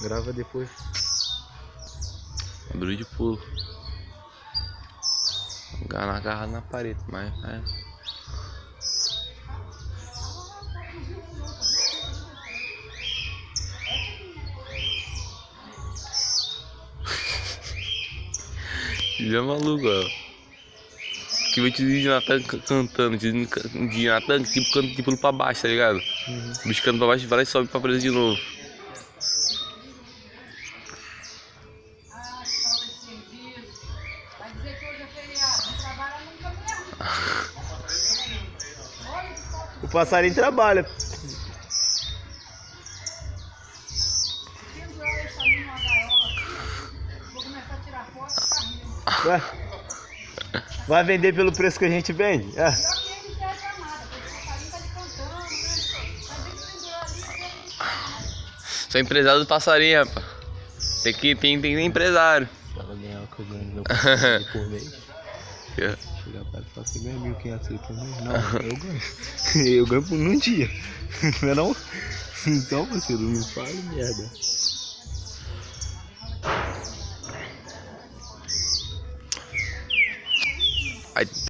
Grava depois. Barulho de pulo. Agarrado na parede, mas é. Filho é maluco, ó. Aqui vai te de Natan cantando, de Natan tipo canta de pulo pra baixo, tá ligado? O bicho canta pra baixo, vai lá e sobe pra presa de novo. Vai dizer que hoje é feriado, não trabalha nunca mesmo. O passarinho trabalha. Pendurar esse ali numa gaiola aqui, vou começar a tirar foto e tá rindo. Vai vender pelo preço que a gente vende? Pior que ele não serve pra nada, porque o passarinho tá ali cantando, né? Mas tem que pendurar ali e ver ele. Sou empresário do passarinho, rapaz. Tem que ter empresário. Ela ganhar o que eu ganho por mês. Yeah. Chegar para ele e falar, você ganha 1.500 aí por mês? Não, eu ganho. Eu ganho por um dia. Não é não? Então, parceiro, não fale merda. Aí